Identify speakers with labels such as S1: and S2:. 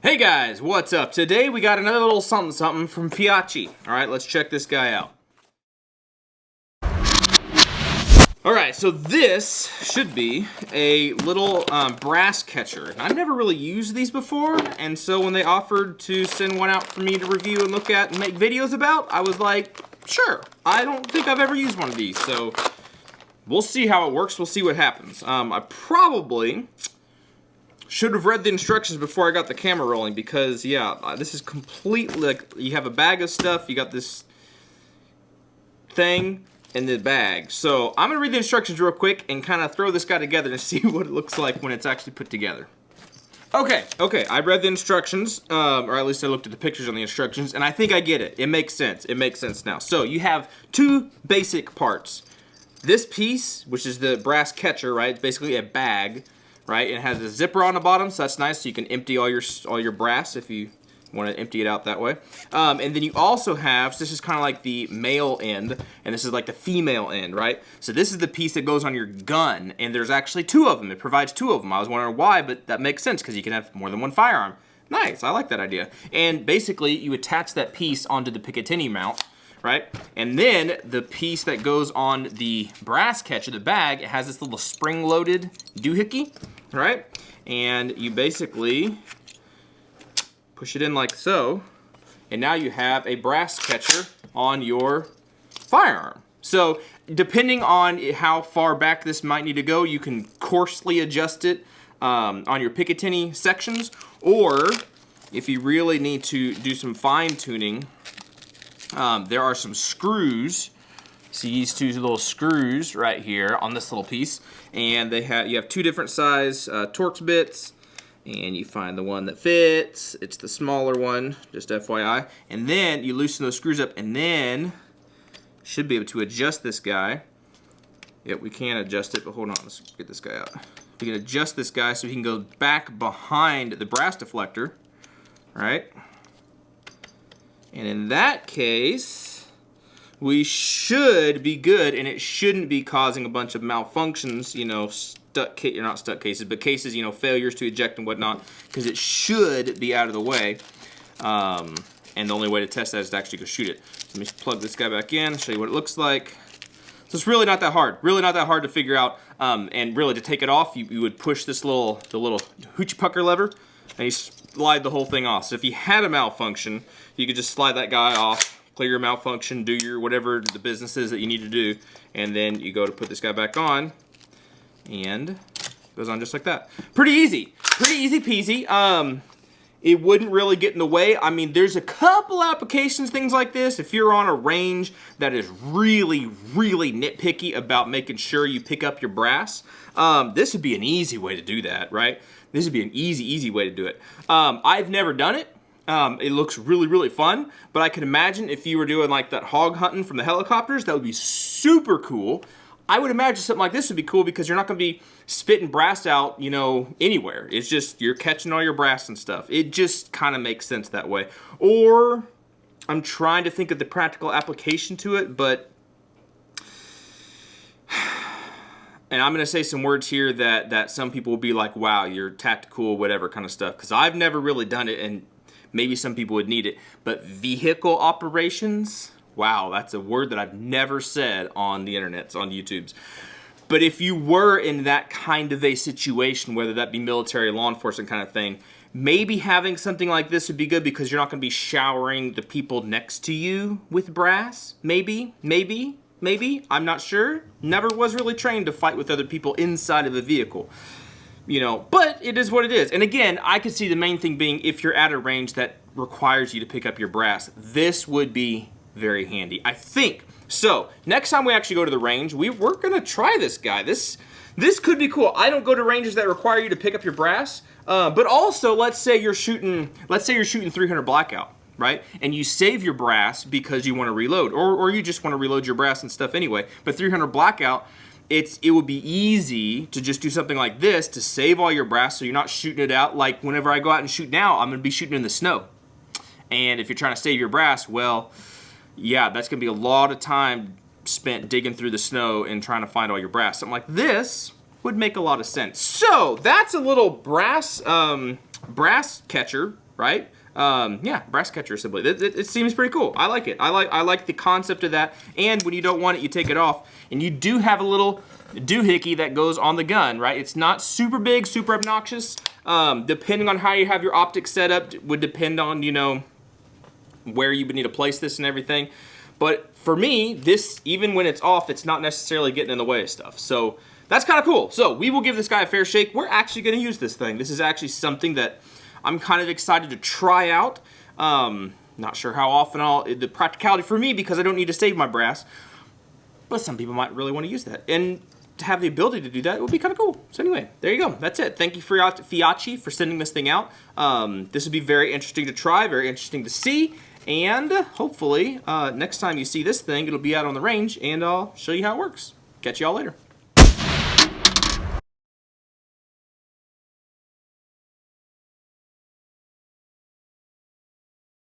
S1: Hey guys, what's up? Today we got another little something from Feyachi. Alright, let's check this guy out. Alright, so this should be a little brass catcher. I've never really used these before, and so when they offered to send one out for me to review and look at and make videos about, I was like, sure. I don't think I've ever used one of these, so we'll see how it works. We'll see what happens. I probably should have read the instructions before I got the camera rolling because, yeah, this is completely, like, you have a bag of stuff, you got this thing in the bag. So I'm going to read the instructions real quick and kind of throw this guy together and see what it looks like when it's actually put together. Okay, I read the instructions, or at least I looked at the pictures on the instructions, and I think I get it. It makes sense. It makes sense now. So you have two basic parts. This piece, which is the brass catcher, right? It's basically a bag. Right, it has a zipper on the bottom, so that's nice. So you can empty all your brass if you want to empty it out that way. And then you also have, so this is kind of like the male end, and this is like the female end, right? So this is the piece that goes on your gun, and there's actually two of them. It provides two of them. I was wondering why, but that makes sense because you can have more than one firearm. Nice, I like that idea. And basically, you attach that piece onto the Picatinny mount, right? And then the piece that goes on the brass catcher, the bag, it has this little spring-loaded doohickey, right? And you basically push it in like so, and now you have a brass catcher on your firearm. So depending on how far back this might need to go, you can coarsely adjust it on your Picatinny sections, or if you really need to do some fine-tuning, there are some screws. See these two little screws right here on this little piece, and you have two different size Torx bits, and you find the one that fits. It's the smaller one, just FYI. And then you loosen those screws up, and then should be able to adjust this guy. Yep, we can adjust it, but hold on, let's get this guy out. We can adjust this guy so he can go back behind the brass deflector, right? And in that case, we should be good, and it shouldn't be causing a bunch of malfunctions, you know, not stuck cases, but cases, you know, failures to eject and whatnot, because it should be out of the way. And the only way to test that is to actually go shoot it. So let me plug this guy back in, show you what it looks like. So it's really not that hard. Really not that hard to figure out. And really, to take it off, you would push this the little hoochie pucker lever, and you slide the whole thing off. So if you had a malfunction, you could just slide that guy off, clear your malfunction, do your whatever the business is that you need to do, and then you go to put this guy back on, and it goes on just like that. Pretty easy peasy. It wouldn't really get in the way. I mean, there's a couple applications, things like this. If you're on a range that is really nitpicky about making sure you pick up your brass, this would be an easy way to do that, right? This would be an easy way to do it. I've never done it. It looks really fun, but I can imagine if you were doing like that hog hunting from the helicopters, that would be super cool. I would imagine something like this would be cool because you're not going to be spitting brass out, you know, anywhere. It's just you're catching all your brass and stuff. It just kind of makes sense that way. Or I'm trying to think of the practical application to it, but and I'm going to say some words here that some people will be like, wow, you're tactical, whatever kind of stuff, because I've never really done it, and maybe some people would need it. But vehicle operations, wow, that's a word that I've never said on the internet, on YouTube's. But if you were in that kind of a situation, whether that be military, law enforcement kind of thing, maybe having something like this would be good because you're not going to be showering the people next to you with brass. Maybe. I'm not sure. Never was really trained to fight with other people inside of a vehicle. You know, but it is what it is. And again, I could see the main thing being if you're at a range that requires you to pick up your brass, this would be very handy, I think. So, next time we actually go to the range, we're gonna try this guy. This could be cool. I don't go to ranges that require you to pick up your brass, but also let's say you're shooting 300 blackout, right? And you save your brass because you want to reload, or you just want to reload your brass and stuff anyway. But 300 blackout, it would be easy to just do something like this to save all your brass so you're not shooting it out. Like whenever I go out and shoot now, I'm going to be shooting in the snow. And if you're trying to save your brass, well, yeah, that's going to be a lot of time spent digging through the snow and trying to find all your brass. Something like this would make a lot of sense. So that's a little brass catcher right? Yeah, brass catcher assembly. It seems pretty cool. I like it. I like the concept of that. And when you don't want it, you take it off. And you do have a little doohickey that goes on the gun, right? It's not super big, super obnoxious. Depending on how you have your optics set up, would depend on, you know, where you would need to place this and everything. But for me, this, even when it's off, it's not necessarily getting in the way of stuff. So that's kind of cool. So we will give this guy a fair shake. We're actually going to use this thing. This is actually something that I'm kind of excited to try out. Not sure how often the practicality for me, because I don't need to save my brass. But some people might really want to use that. And to have the ability to do that would be kind of cool. So anyway, there you go. That's it. Thank you, Feyachi, for sending this thing out. This would be very interesting to try, very interesting to see. And hopefully, next time you see this thing, it'll be out on the range, and I'll show you how it works. Catch y'all later.